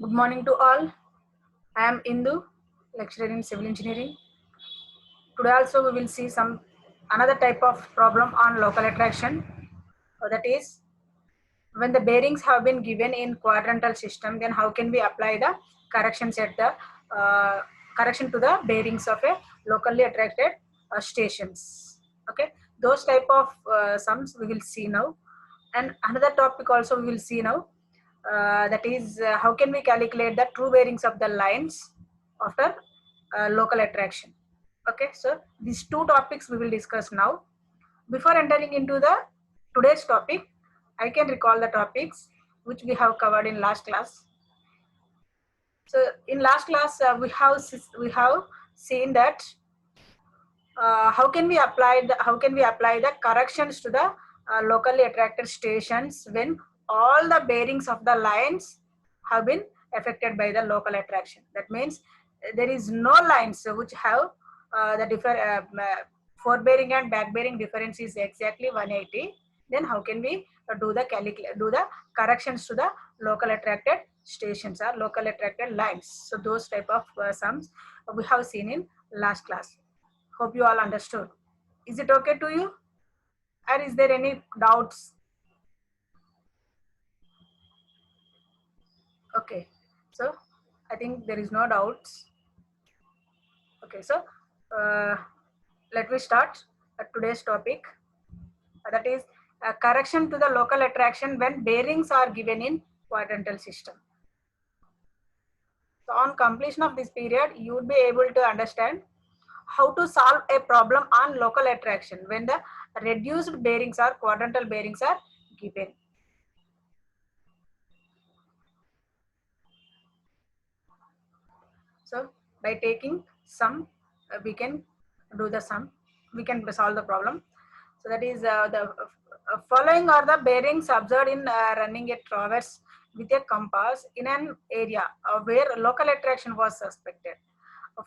Good morning to all. I am Indu, lecturer in civil engineering. Today also we will see some another type of problem on local attraction. That is, when the bearings have been given in quadrantal system, then how can we apply the corrections at the correction to the bearings of a locally attracted stations. Okay, those type of sums we will see now. And another topic also we will see now. That is, how can we calculate the true bearings of the lines after local attraction. Okay, so these two topics we will discuss now. Before entering into the today's topic, I can recall the topics which we have covered in last class. So in last class we have seen that how can we apply the corrections to the locally attracted stations when all the bearings of the lines have been affected by the local attraction. That means there is no lines which have forward bearing and back bearing difference is exactly 180. Then how can we do the corrections to the local attracted stations or local attracted lines? So those type of sums we have seen in last class. Hope you all understood. Is it okay to you? Or is there any doubts? Okay, so I think there is no doubts. Okay, so let me start today's topic. That is correction to the local attraction when bearings are given in quadrantal system. So on completion of this period, you would be able to understand how to solve a problem on local attraction when the reduced bearings or quadrantal bearings are given. So by taking sum, we can do the sum. We can solve the problem. So that is the following are the bearings observed in running a traverse with a compass in an area where local attraction was suspected.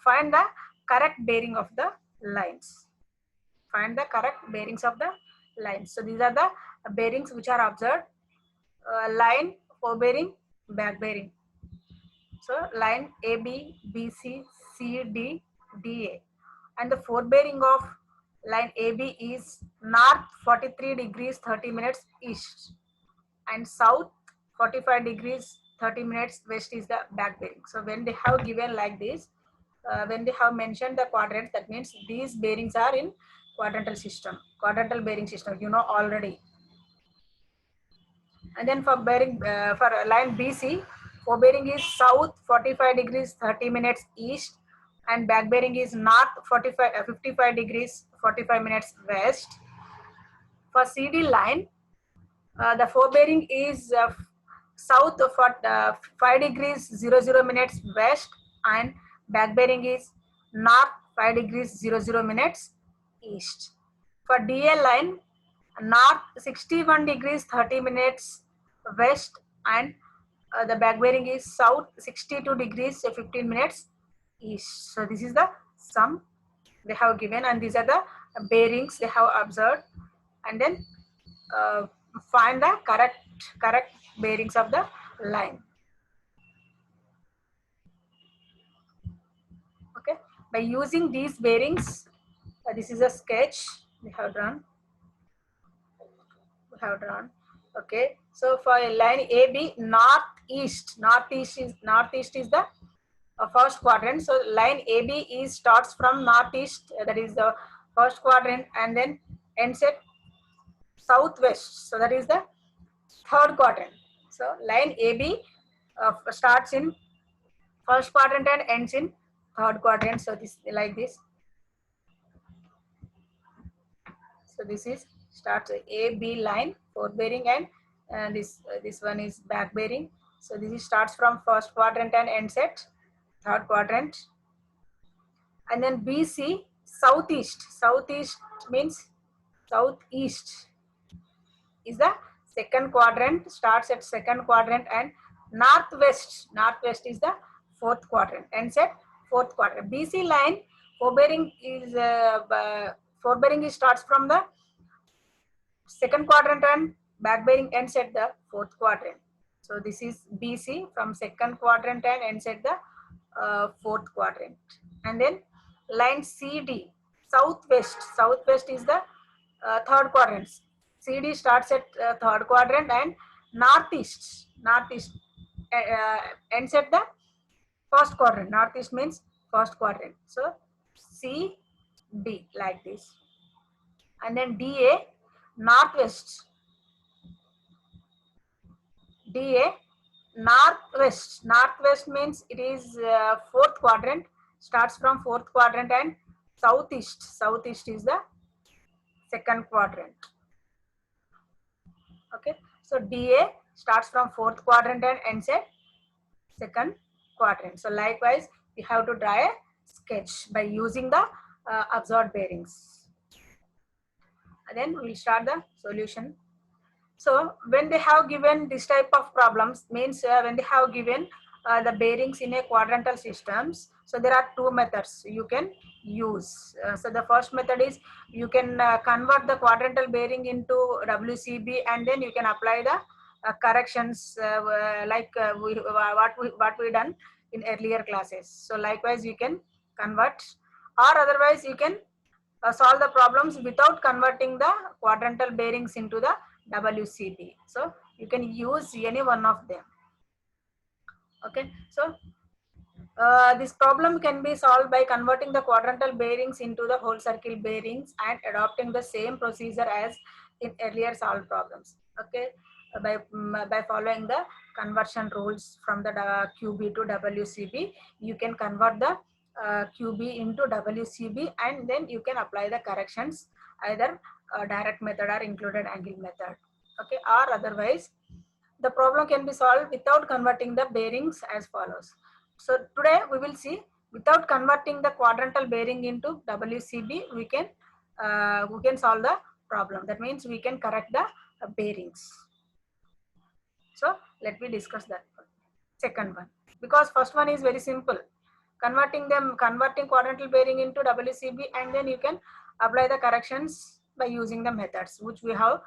Find the correct bearing of the lines. Find the correct bearings of the lines. So these are the bearings which are observed. Line, forward bearing, back bearing. So line AB, BC, CD, DA. And the forward bearing of line AB is north 43 degrees 30 minutes east and south 45 degrees 30 minutes west is the back bearing. So when they have given like this, when they have mentioned the quadrants, that means these bearings are in quadrantal system, quadrantal bearing system, you know already. And then for bearing for line BC, forward bearing is south 45 degrees 30 minutes east and back bearing is north 55 degrees 45 minutes west. For CD line, the forward bearing is south of 5 degrees 00 minutes west and back bearing is north 5 degrees 00 minutes east. For DA line, north 61 degrees 30 minutes west and the back bearing is south 62 degrees 15 minutes east. So this is the sum they have given and these are the bearings they have observed, and then find the correct bearings of the line. Okay, by using these bearings, this is a sketch we have drawn. Okay, so for line AB, northeast is the first quadrant. So line AB is starts from northeast, that is the first quadrant, and then ends at southwest, so that is the third quadrant. So line AB starts in first quadrant and ends in third quadrant. So this like this. So this is starts AB line, forward bearing, and this one is back bearing. So this is starts from first quadrant and ends at third quadrant. And then BC, southeast. Southeast means southeast is the second quadrant, starts at second quadrant, and northwest is the fourth quadrant, ends at fourth quadrant. BC line, forward bearing is starts from the second quadrant and back bearing ends at the fourth quadrant. So this is BC from second quadrant and ends at the fourth quadrant. And then line CD, southwest. Southwest is the third quadrant. CD starts at third quadrant and northeast. Northeast ends at the first quadrant. Northeast means first quadrant. So C, D like this. And then DA, northwest. DA, northwest. Northwest means it is fourth quadrant, starts from fourth quadrant, and southeast. Southeast is the second quadrant. Okay, so DA starts from fourth quadrant and ends at second quadrant. So likewise, we have to draw a sketch by using the observed bearings. And then we'll start the solution. So when they have given this type of problems, means when they have given the bearings in a quadrantal systems, so there are two methods you can use. So the first method is you can convert the quadrantal bearing into WCB, and then you can apply the corrections like what we done in earlier classes. So likewise you can convert, or otherwise you can solve the problems without converting the quadrantal bearings into the WCB. So you can use any one of them. Okay, so this problem can be solved by converting the quadrantal bearings into the whole circle bearings and adopting the same procedure as in earlier solved problems. Okay, by following the conversion rules from the QB to WCB, you can convert the QB into WCB, and then you can apply the corrections either direct method or included angle method. Okay, or otherwise the problem can be solved without converting the bearings as follows. So today we will see without converting the quadrantal bearing into WCB, we can solve the problem. That means we can correct the bearings. So let me discuss that second one, because first one is very simple. Converting quadrantal bearing into WCB, and then you can apply the corrections by using the methods which we have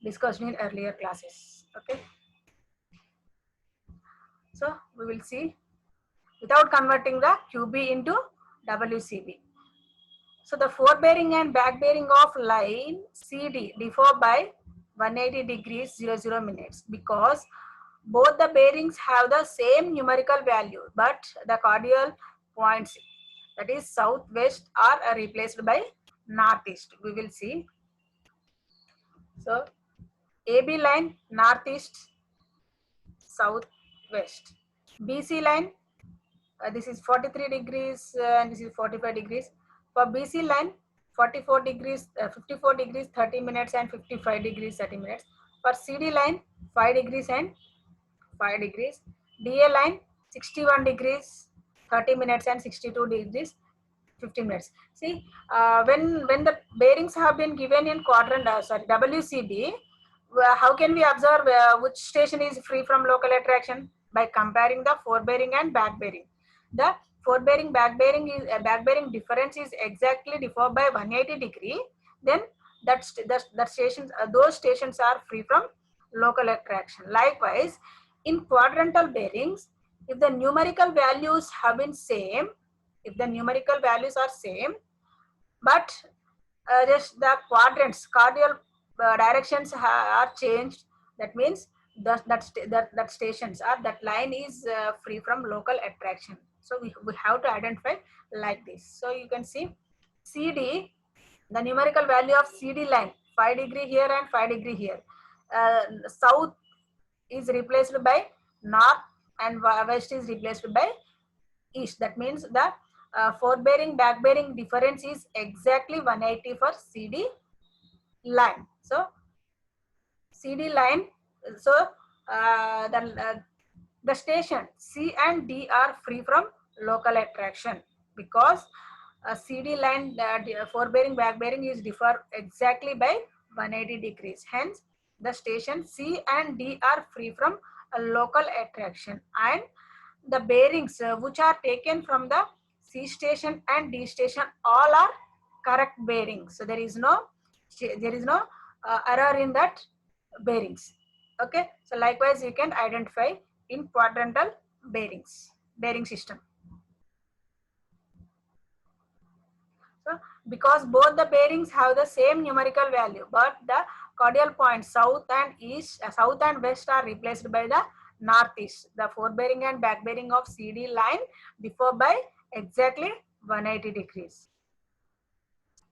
discussed in earlier classes. Okay, so we will see without converting the QB into WCB. So the forebearing and back bearing of line CD differ by 180 degrees 00 minutes because both the bearings have the same numerical value, but the cardinal points, that is southwest, are replaced by northeast. We will see. So AB line northeast, southwest. BC line, this is 43 degrees and this is 45 degrees. For BC line, 44 degrees, 54 degrees 30 minutes and 55 degrees 30 minutes. For CD line, 5 degrees and 5 degrees. DA line, 61 degrees 30 minutes and 62 degrees 15 minutes. See, when the bearings have been given in quadrant, WCB, how can we observe which station is free from local attraction? By comparing the forebearing and back bearing. The forebearing back bearing difference is exactly differ by 180 degree. Then those stations are free from local attraction. Likewise, in quadrantal bearings, if the numerical values have been same, if the numerical values are same, but just the quadrants, cardinal directions are changed, that means that stations or that line is free from local attraction. So we have to identify like this. So you can see CD, the numerical value of CD line, 5 degree here and 5 degree here. South is replaced by north and west is replaced by east. That means the forebearing back bearing difference is exactly 180 for CD line. So CD line, so the station C and D are free from local attraction because CD line forebearing back bearing is differ exactly by 180 degrees. Hence the station C and D are free from a local attraction, and the bearings which are taken from the C station and D station all are correct bearings. So there is no error in that bearings. Okay, so likewise you can identify in quadrantal bearing system. So because both the bearings have the same numerical value, but the cordial points south and east, south and west are replaced by the northeast. The forebearing and back bearing of CD line differ by exactly 180 degrees.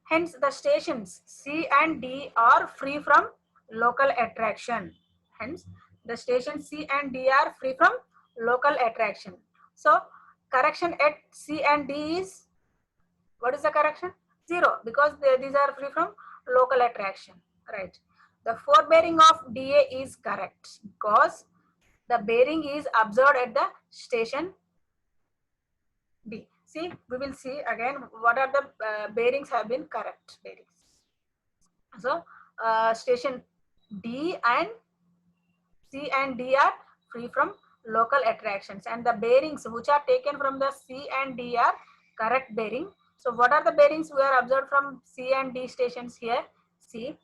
Hence, the stations C and D are free from local attraction. Hence, the stations C and D are free from local attraction. So, correction at C and D is, what is the correction? 0, because these are free from local attraction, right? The forebearing of DA is correct because the bearing is observed at the station D. See, we will see again what are the bearings have been correct bearings. So, station D and C and D are free from local attractions, and the bearings which are taken from the C and D are correct bearing. So, what are the bearings we are observed from C and D stations here? See,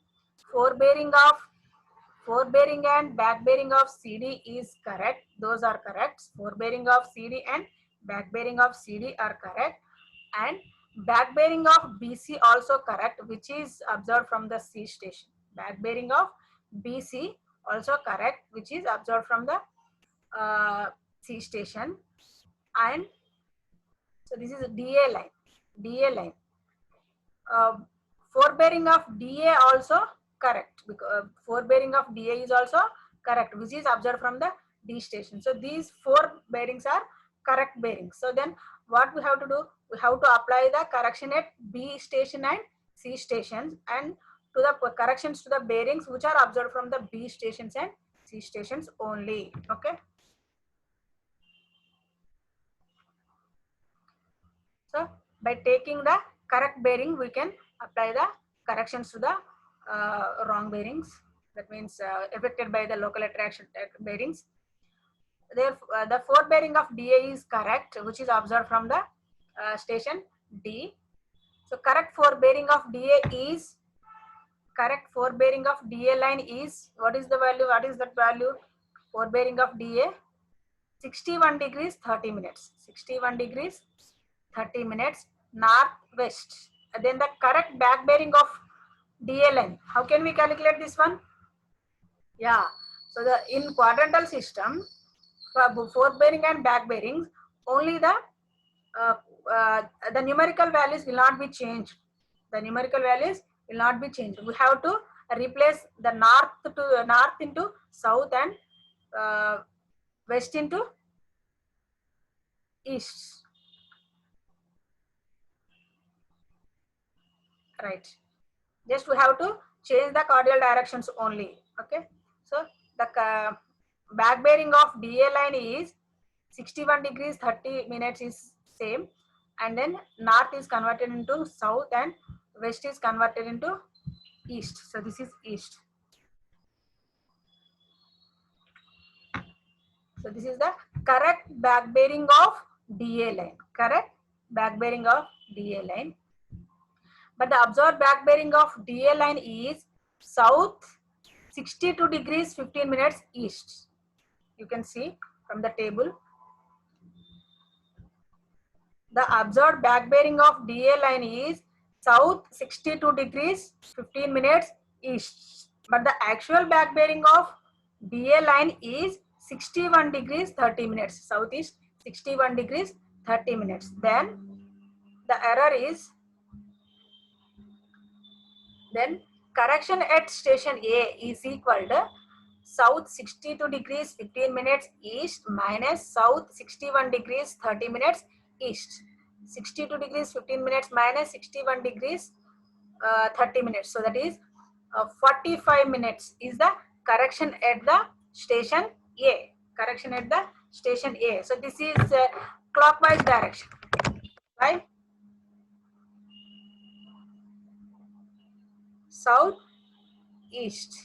forebearing and back bearing of CD is correct. Those are correct. Forebearing of CD and back bearing of CD are correct, and back bearing of BC also correct, which is observed from the C station. Back bearing of BC also correct, which is observed from the C station. And so this is a DA line. DA line. Forebearing of DA also correct, because forebearing of DA is also correct, which is observed from the D station. So these four bearings are correct bearings. So then what we have to do? We have to apply the correction at B station and C stations, and to the corrections to the bearings which are observed from the B stations and C stations only. Okay. So by taking the correct bearing, we can apply the corrections to the wrong bearings. That means affected by the local attraction bearings. Therefore, the forebearing of DA is correct, which is observed from the station D. So correct forebearing of DA is, correct forebearing of DA line is, what is the value? What is that value? Forebearing of DA 61 degrees 30 minutes. 61 degrees 30 minutes northwest. And then the correct back bearing of DA line. How can we calculate this one? Yeah. So the in quadrantal system, for forebearing and back bearings, only uh, the numerical values will not be changed. The numerical values will not be changed. We have to replace the north into south and west into east. Right. Just we have to change the cordial directions only. Okay. So the back bearing of DA line is 61 degrees 30 minutes is same, and then north is converted into south and west is converted into east. So this is east. So this is the correct back bearing of DA line. Correct back bearing of DA line. But the observed back bearing of DA line is south 62 degrees 15 minutes east. You can see from the table. The observed back bearing of DA line is south 62 degrees 15 minutes east. But the actual back bearing of DA line is 61 degrees 30 minutes. Southeast 61 degrees 30 minutes. Then the error is, then correction at station A is equal to south 62 degrees 15 minutes east minus south 61 degrees 30 minutes east. 62 degrees 15 minutes minus 61 degrees 30 minutes. So that is 45 minutes is the correction at the station A. Correction at the station A. So this is clockwise direction. Right? South, east,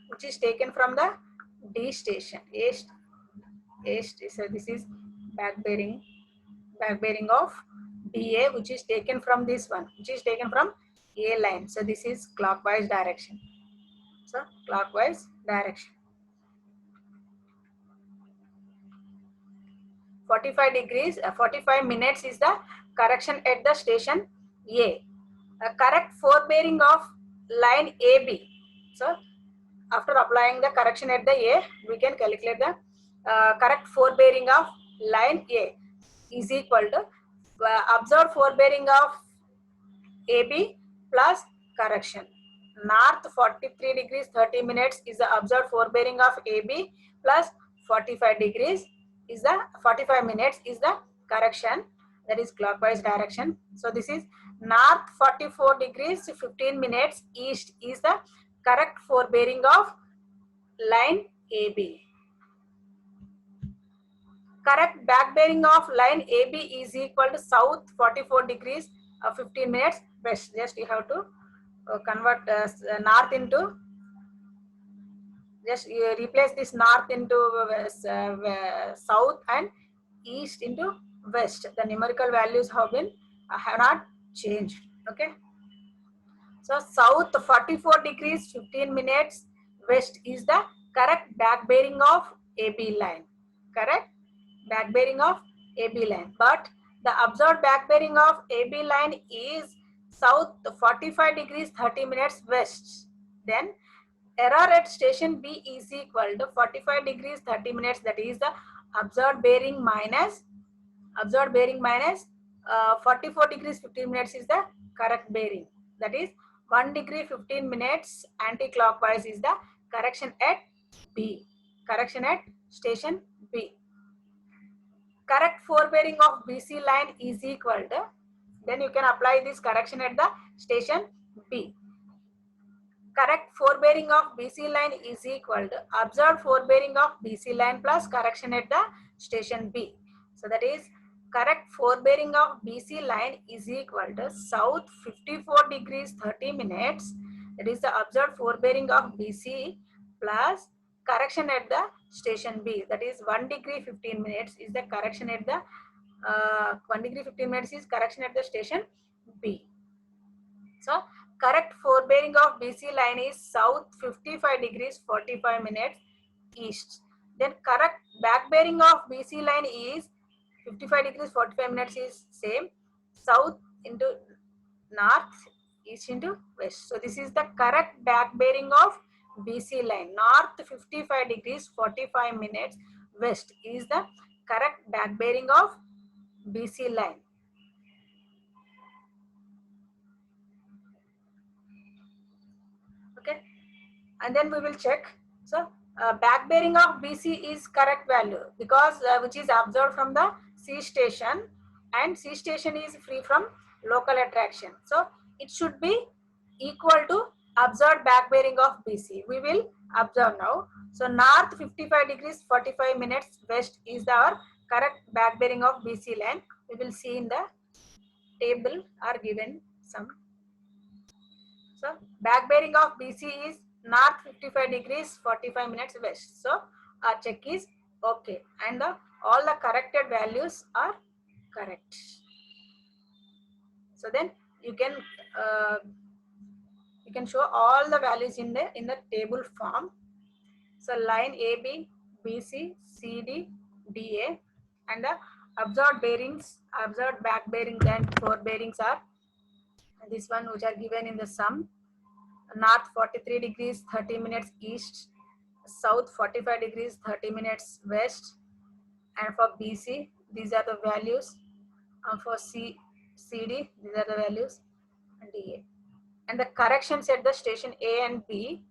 which is taken from the D station. East. So this is back bearing of DA, which is taken from this one, which is taken from A line. So this is clockwise direction. So clockwise direction. 45 degrees, 45 minutes is the correction at the station A. Correct forebearing of line AB. So after applying the correction at the A, we can calculate the correct forebearing of line A is equal to observed forebearing of AB plus correction. North 43 degrees 30 minutes is the observed forebearing of AB plus 45 degrees is the 45 minutes is the correction, that is clockwise direction. So this is north 44 degrees 15 minutes east is the correct forebearing of line AB. Correct back bearing of line AB is equal to south 44 degrees 15 minutes west. Just you have to convert north into, just replace this north into south and east into west. The numerical values have been have not changed. Okay. So south 44 degrees 15 minutes west is the correct back bearing of AB line. Correct back bearing of AB line. But the observed back bearing of AB line is south 45 degrees 30 minutes west. Then error at station B is equal to 45 degrees 30 minutes, that is the observed bearing minus 44 degrees 15 minutes is the correct bearing, that is 1 degree 15 minutes anti-clockwise is the correction at B, correction at station B. Correct forebearing of BC line is equal to, then you can apply this correction at the station B. Correct forebearing of BC line is equal to observed forebearing of BC line plus correction at the station B. So that is correct forebearing of BC line is equal to south 54 degrees 30 minutes, that is the observed forebearing of BC plus correction at the station B, that is 1 degree 15 minutes is the correction at the 1 degree 15 minutes is correction at the station B. So correct forebearing of BC line is south 55 degrees 45 minutes east. Then correct back bearing of BC line is 55 degrees 45 minutes is same, south into north, east into west. So this is the correct back bearing of BC line. North 55 degrees 45 minutes west is the correct back bearing of BC line. Okay, and then we will check. So back bearing of BC is correct value because which is observed from the C station, and C station is free from local attraction. So it should be equal to observed back bearing of BC. We will observe now. So north 55 degrees 45 minutes west is our correct back bearing of BC line. We will see in the table are given some. So back bearing of BC is north 55 degrees 45 minutes west. So our check is okay, and all the corrected values are correct. So then you can show all the values in the table form. So line AB, BC, CD, DA, and the observed bearings, observed back bearings and fore bearings are this one which are given in the sum. North 43 degrees 30 minutes east, south 45 degrees 30 minutes west, and for BC these are the values, and for CD these are the values, and DA. And the corrections at the station A and B,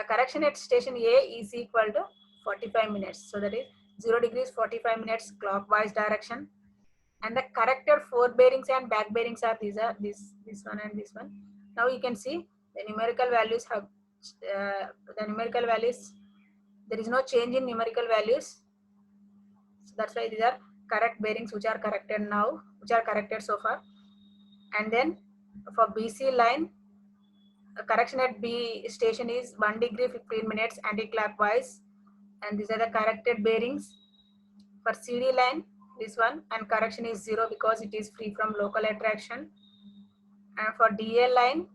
correction at station A is equal to 45 minutes, so that is 0 degrees 45 minutes clockwise direction, and the corrected forebearings and back bearings are these are this one and this one. Now you can see the numerical values have the numerical values, there is no change in numerical values. So that's why these are correct bearings which are corrected now, which are corrected so far. And then for BC line, correction at B station is 1 degree 15 minutes anti-clockwise, and these are the corrected bearings. For CD line, this one, and correction is 0 because it is free from local attraction. And for DA line,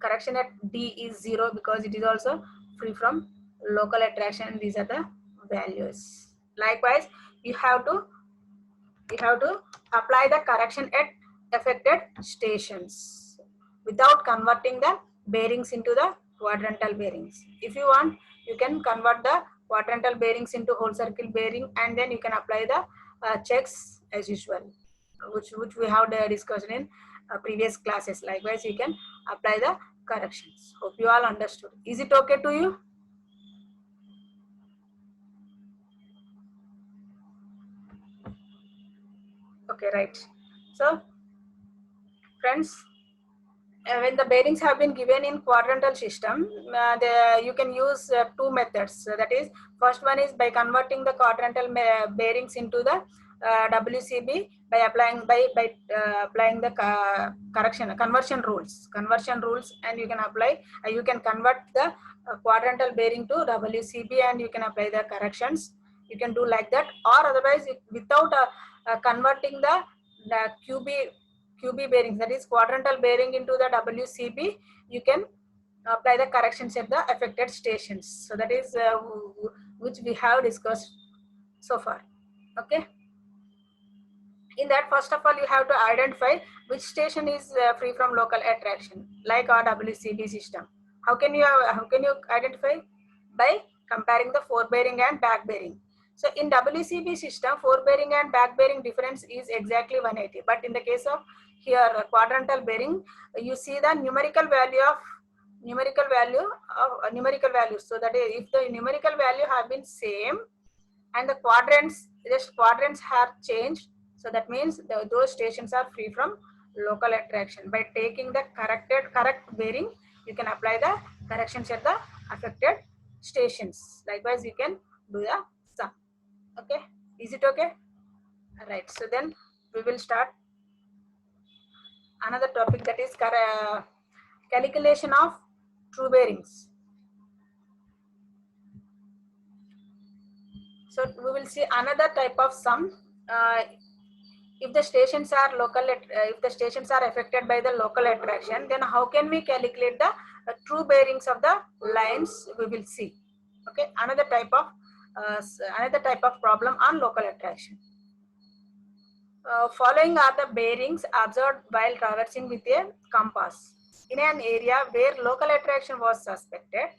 correction at D is 0 because it is also free from local attraction. These are the values. Likewise, you have to apply the correction at affected stations without converting the bearings into the quadrantal bearings. If you want, you can convert the quadrantal bearings into whole circle bearing, and then you can apply the checks as usual, which we have discussed in previous classes. Likewise, you can apply the corrections. Hope you all understood. Is it okay to you? Okay, right. So, friends, when the bearings have been given in quadrantal system, you can use two methods. So that is, first one is by converting the quadrantal bearings into the WCB by applying the conversion rules, and you can apply. You can convert the quadrantal bearing to WCB, and you can apply the corrections. You can do like that, or otherwise, without converting the QB bearings, that is quadrantal bearing, into the WCB, you can apply the corrections at the affected stations. So that is which we have discussed so far. Okay. In that, first of all, you have to identify which station is free from local attraction, like our WCB system. How can you identify? By comparing the forebearing and back bearing. So in WCB system, forebearing and back bearing difference is exactly 180. But in the case of here quadrantal bearing, you see the numerical value. So that is, if the numerical value have been same and the quadrants have changed, so that means those stations are free from local attraction. By taking the correct bearing, you can apply the corrections at the affected stations. Likewise, you can do the sum. Okay, is it okay? All right, so then we will start another topic, that is calculation of true bearings. So we will see another type of sum. If the stations are affected by the local attraction, then how can we calculate the true bearings of the lines? We will see. Okay, another type of problem on local attraction. Following are the bearings observed while traversing with a compass in an area where local attraction was suspected.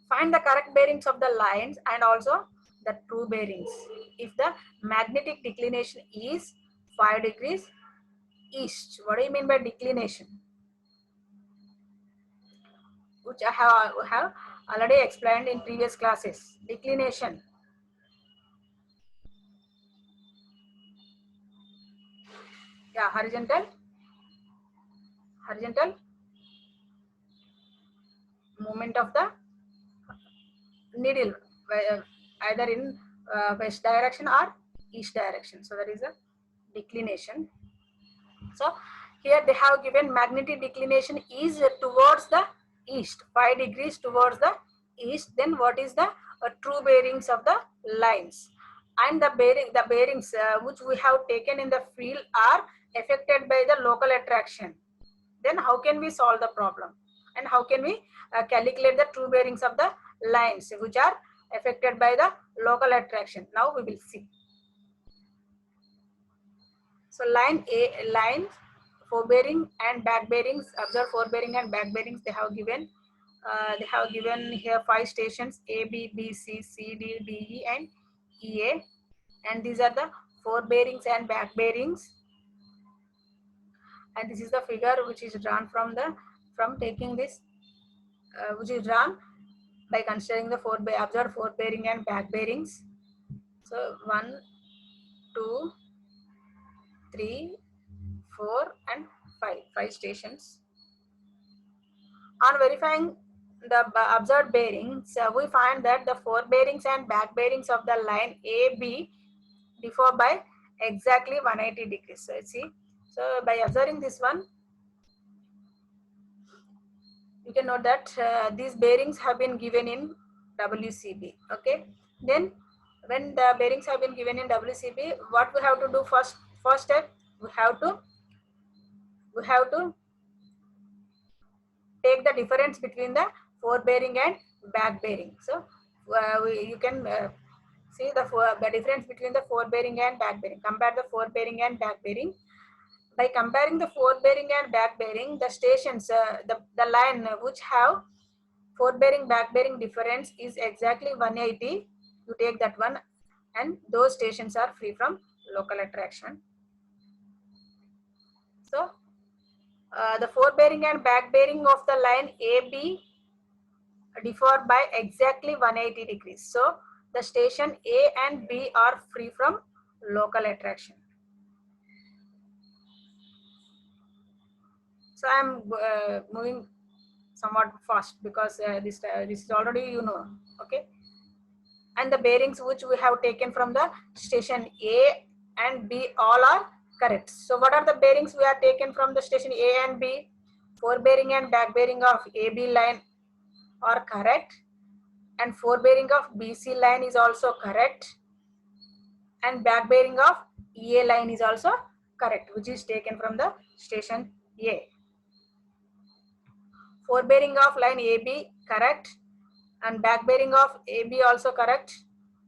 Find the correct bearings of the lines and also the true bearings if the magnetic declination is 5 degrees east. What do you mean by declination? Which I have already explained in previous classes. Declination. Yeah, horizontal movement of the needle, either in west direction or east direction. So that is a declination. So here they have given magnetic declination is towards the east, 5 degrees towards the east. Then what is the true bearings of the lines? And the bearings which we have taken in the field are affected by the local attraction. Then how can we solve the problem? And how can we calculate the true bearings of the lines which are affected by the local attraction? Now we will see. So line forebearing and back bearings. Observe forebearing and back bearings. They have given here 5 stations: A, B, B, C, C, D, D, E, and E, A. And these are the forebearings and back bearings. And this is the figure which is drawn from taking this, which is drawn by considering the observed forebearing and back bearings. So 1, 2, 3, 4, and 5 stations. On verifying the observed bearings, we find that the forebearings and back bearings of the line AB differ by exactly 180 degrees. So see, so by observing this one, you can note that these bearings have been given in WCB. Okay, then when the bearings have been given in WCB, what we have to do first step, we have to take the difference between the forebearing and back bearing. So you can see the difference between the forebearing and back bearing. Compare the forebearing and back bearing. By comparing the forebearing and back bearing, the stations, the line which have forebearing back bearing difference is exactly 180. You take that one, and those stations are free from local attraction. So the forebearing and back bearing of the line AB differ by exactly 180 degrees. So the station A and B are free from local attraction. So I am moving somewhat fast because this is already okay. And the bearings which we have taken from the station A and B all are correct. So what are the bearings we are taken from the station A and B? Forebearing and back bearing of AB line are correct, and forebearing of BC line is also correct, and back bearing of EA line is also correct, which is taken from the station A. Forebearing of line AB correct, and back bearing of AB also correct.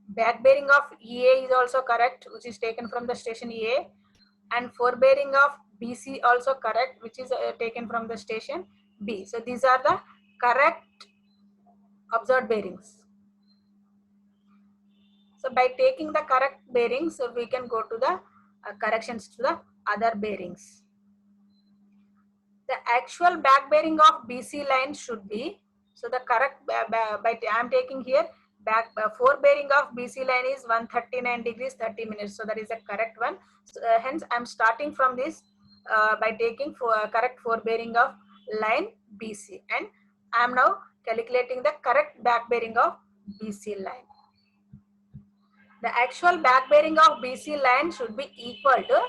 Back bearing of EA is also correct, which is taken from the station A, and forebearing of BC also correct, which is taken from the station B. So these are the correct observed bearings. So by taking the correct bearings, we can go to the corrections to the other bearings. The actual back bearing of BC line should be, so the correct, I am taking here, back forebearing of BC line is 139 degrees 30 minutes. So that is the correct one. So, hence I am starting from this by taking correct forebearing of line BC, and I am now calculating the correct back bearing of BC line. The actual back bearing of BC line should be equal to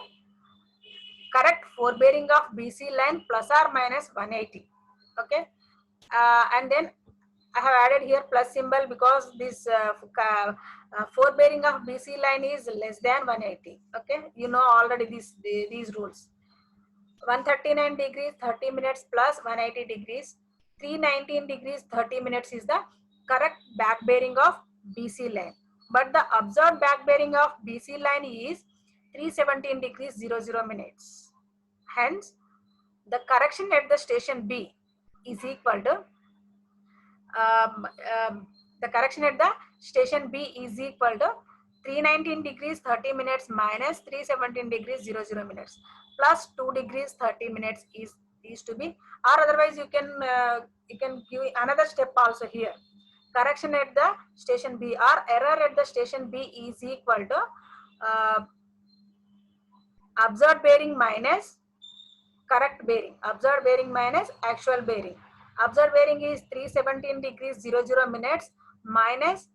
correct forebearing of BC line plus or minus 180. Okay, and then I have added here plus symbol because this forebearing of BC line is less than 180. Okay, you know already these rules. 139 degrees 30 minutes plus 180 degrees, 319 degrees 30 minutes is the correct back bearing of BC line. But the observed back bearing of BC line is 317 degrees 00 minutes. Hence, the correction at the station B is equal to the correction at the station B is equal to 319 degrees 30 minutes minus 317 degrees 00 minutes plus 2 degrees 30 minutes is to be, or otherwise you can give another step also here. Correction at the station B or error at the station B is equal to observed bearing minus correct bearing. Observed bearing minus actual bearing. Observed bearing is 317 degrees 00 minutes minus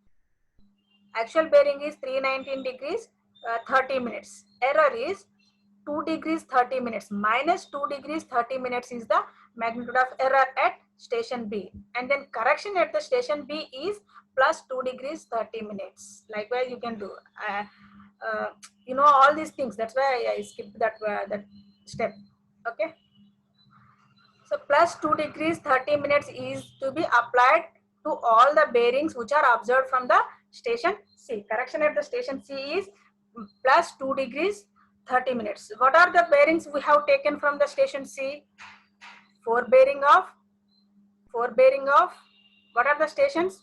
actual bearing is 319 degrees 30 minutes. Error is 2 degrees 30 minutes minus 2 degrees 30 minutes is the magnitude of error at station B, and then correction at the station B is plus 2 degrees 30 minutes. Likewise you can do you know all these things, that's why I skipped that step. Okay, so plus 2 degrees 30 minutes is to be applied to all the bearings which are observed from the station C. Correction at the station C is plus 2 degrees 30 minutes. What are the bearings we have taken from the station C? Forebearing of, what are the stations?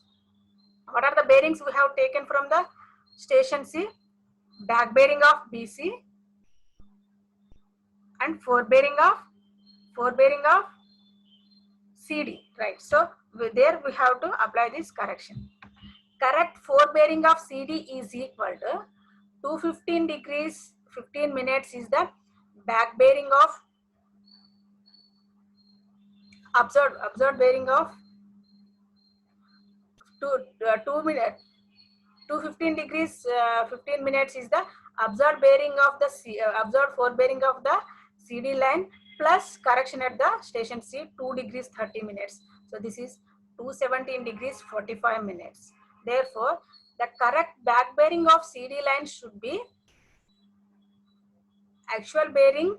What are the bearings we have taken from the station C? Back bearing of BC and forebearing of CD, right? So there we have to apply this correction. Correct forebearing of CD is equal to 215 degrees 15 minutes is the back bearing of observed bearing of 2 minutes. 215 degrees 15 minutes is the observed bearing of the observed forebearing of the CD line plus correction at the station C 2 degrees 30 minutes. So this is 217 degrees 45 minutes. Therefore, the correct back bearing of CD line should be actual bearing,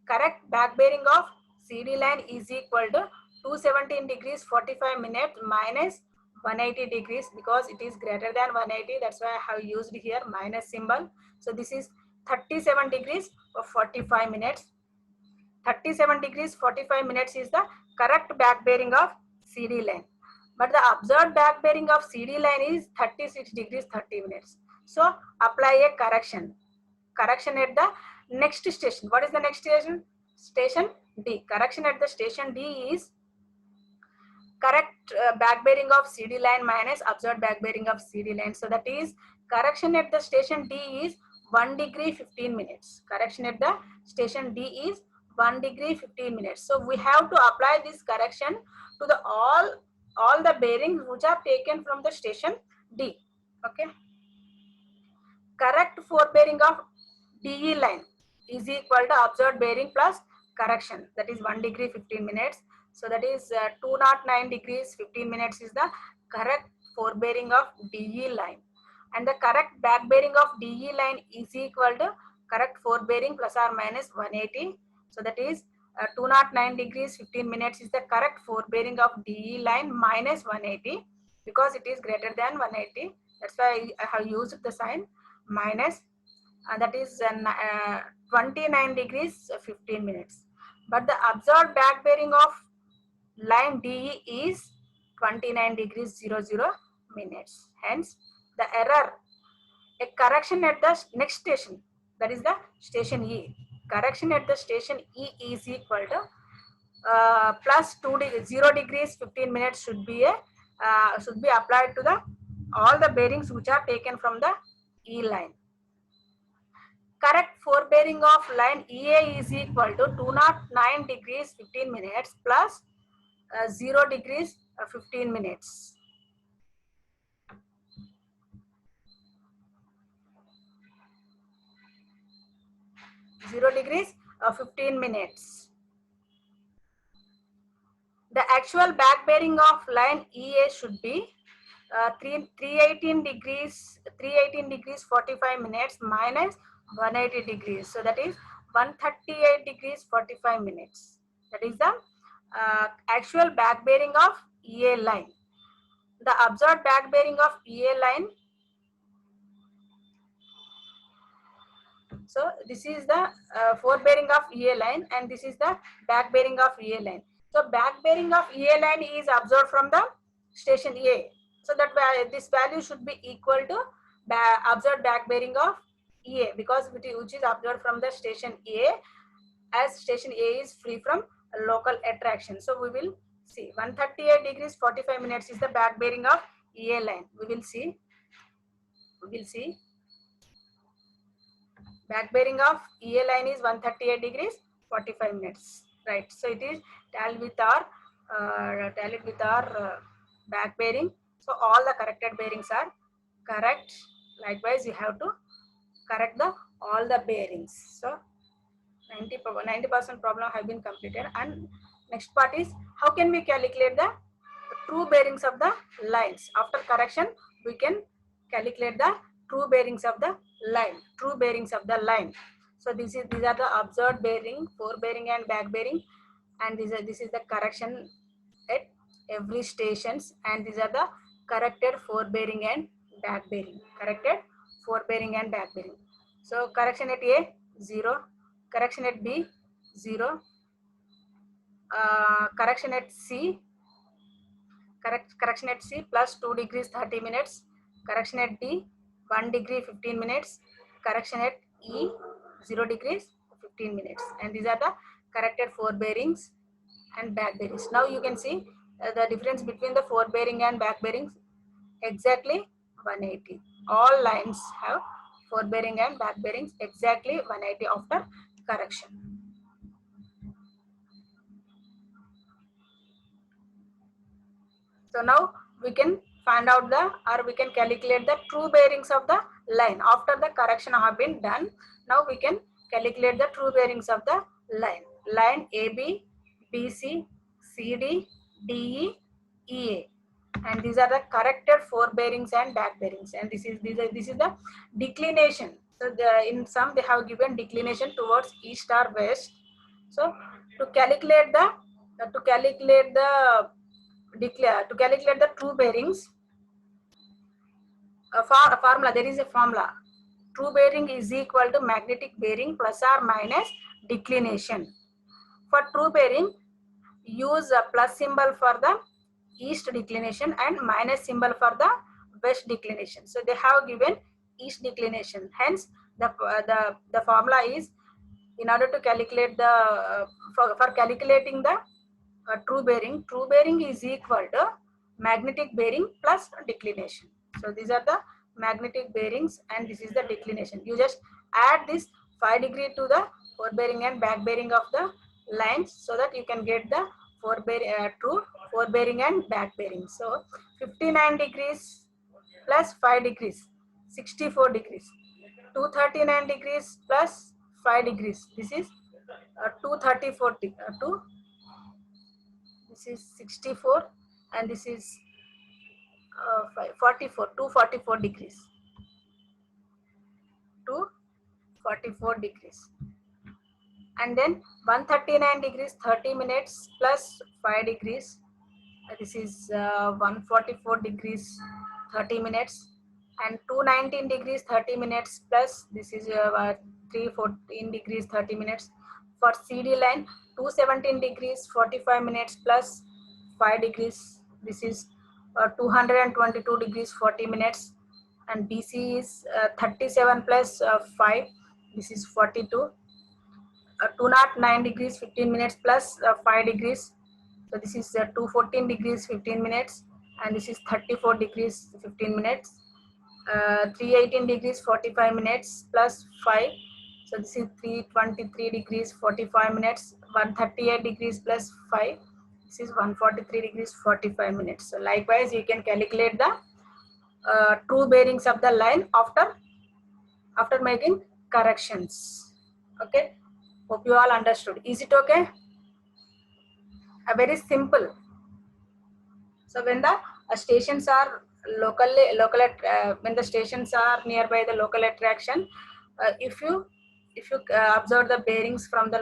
correct back bearing of CD line is equal to 217 degrees 45 minutes minus 180 degrees, because it is greater than 180, that's why I have used here minus symbol. So this is 37 degrees for 45 minutes. 37 degrees 45 minutes is the correct back bearing of CD line, but the observed back bearing of CD line is 36 degrees 30 minutes. So apply a correction at the next station. What is the next station? Station D. Correction at the station D is correct back bearing of CD line minus observed back bearing of CD line. So that is correction at the station D is 1 degree 15 minutes. Correction at the station D is 1 degree 15 minutes. So we have to apply this correction to the all the bearings which are taken from the station D. Okay. Correct forebearing of DE line is equal to observed bearing plus correction, that is 1 degree 15 minutes. So that is 209 degrees 15 minutes is the correct forebearing of DE line, and the correct back bearing of DE line is equal to correct forebearing plus or minus 180. So that is 209 degrees 15 minutes is the correct forebearing of DE line minus 180, because it is greater than 180. That's why I have used the sign minus, that is 29 degrees 15 minutes. But the observed back bearing of line DE is 29 degrees 00 minutes. Hence, the error, a correction at the next station, that is the station E. Correction at the station E is equal to plus 0 degrees 15 minutes should be applied to the all the bearings which are taken from the E line. Correct forebearing of line EA is equal to 209 degrees 15 minutes plus 0 degrees 15 minutes. 0 degrees 15 minutes. The actual back bearing of line EA should be 318 degrees 45 minutes minus 180 degrees. So that is 138 degrees 45 minutes. That is the actual back bearing of EA line. The observed back bearing of EA line. So this is the forebearing of EA line, and this is the back bearing of EA line. So back bearing of EA line is observed from the station A. So that this value should be equal to observed back bearing of EA, because which is observed from the station A, as station A is free from local attraction. So we will see 138 degrees 45 minutes is the back bearing of EA line. We will see back bearing of EA line is 138 degrees 45 minutes, right? So it is tallied with our back bearing. So all the corrected bearings are correct. Likewise, you have to correct all the bearings. So 90% problem have been completed. And next part is how can we calculate the true bearings of the lines. After correction, we can calculate the true bearings of the line. So these are the observed bearing, forebearing and back bearing, and this is the correction at every stations, and these are the corrected forebearing and back bearing. So correction at A 0, correction at B 0, correction at C. Correction at C plus 2 degrees 30 minutes. Correction at D 1 degree 15 minutes. Correction at E 0 degrees 15 minutes. And these are the corrected forebearings and back bearings. Now you can see the difference between the forebearing and back bearings, exactly 180. All lines have forebearing and back bearings exactly 180 after correction. So now we can find out we can calculate the true bearings of the line. After the correction have been done, now we can calculate the true bearings of the line. Line AB, BC, CD, DE, EA. And these are the corrected forebearings and back bearings. And this is the declination. So in some they have given declination towards east or west. So to calculate the to calculate the true bearings, a formula, there is a formula. True bearing is equal to magnetic bearing plus or minus declination. For true bearing, use a plus symbol for the east declination and minus symbol for the west declination. So they have given east declination. Hence, the formula is, in order to calculate the for calculating the true bearing is equal to magnetic bearing plus declination. So these are the magnetic bearings and this is the declination. You just add this 5 degree to the forward bearing and back bearing of the lines so that you can get the true forward bearing and back bearing. So 59 degrees plus 5 degrees, 64 degrees. 239 degrees plus 5 degrees. This is 234 this is 64 and this is 244 degrees. 244 degrees. And then 139 degrees 30 minutes plus 5 degrees. This is 144 degrees 30 minutes. And 219 degrees 30 minutes plus this is 314 degrees 30 minutes. For CD line, 217 degrees 45 minutes plus 5 degrees. This is 222 degrees 40 minutes. And BC is 37 plus 5. This is 42. 209 degrees 15 minutes plus 5 degrees. So this is 214 degrees 15 minutes. And this is 34 degrees 15 minutes. 318 degrees 45 minutes plus 5. So this is 323 degrees 45 minutes. 138 degrees plus 5. This is 143 degrees 45 minutes. So likewise, you can calculate the true bearings of the line after making corrections. Okay. Hope you all understood. Is it okay? Very simple. So when the stations are when the stations are nearby the local attraction, if you observe the bearings from the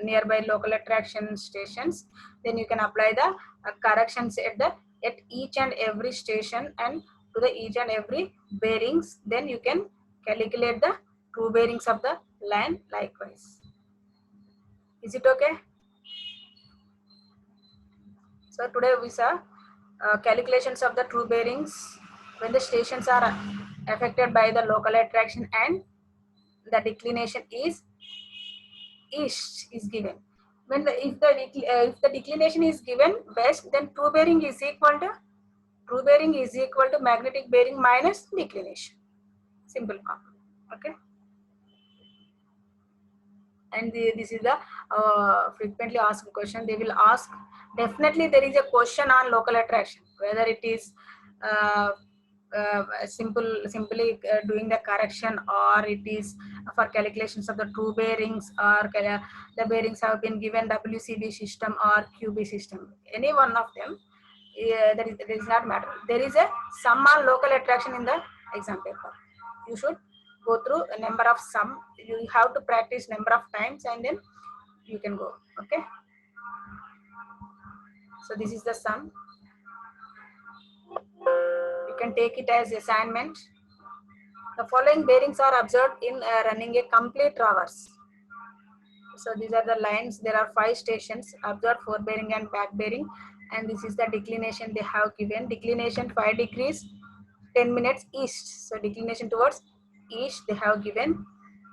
nearby local attraction stations, then you can apply the corrections at each and every station and to the each and every bearings. Then you can calculate the true bearings of the line likewise. Is it okay? So today we saw calculations of the true bearings when the stations are affected by the local attraction and the declination is east is given. When if the declination is given west, then true bearing is equal to magnetic bearing minus declination. Simple formula. Okay. And this is the frequently asked question. They will ask, definitely there is a question on local attraction, whether it is simply doing the correction, or it is for calculations of the true bearings, or the bearings have been given WCB system or QB system. Any one of them, that is not matter. There is a sum on local attraction in the exam paper. You should go through a number of sum. You have to practice number of times and then you can go. Okay. So this is the sum. You can take it as assignment. The following bearings are observed in running a complete traverse. So these are the lines. There are 5 stations. Observe forward bearing and back bearing. And this is the declination they have given. Declination 5 degrees 10 minutes east. So declination towards east they have given.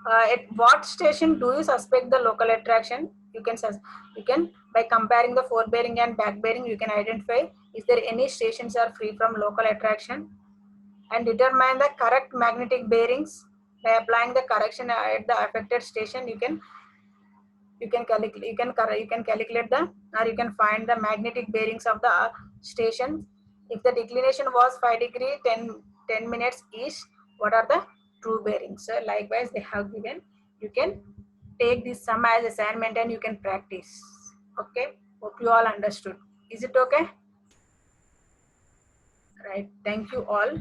At what station do you suspect the local attraction? You can by comparing the forward bearing and back bearing, you can identify is there any stations are free from local attraction, and determine the correct magnetic bearings by applying the correction at the affected station. You can calculate the, or you can find the magnetic bearings of the station. If the declination was 5 degree 10 minutes east, what are the true bearings? So likewise they have given. You can take this sum as assignment and you can practice. Okay, hope you all understood. Is it okay? Right, thank you all.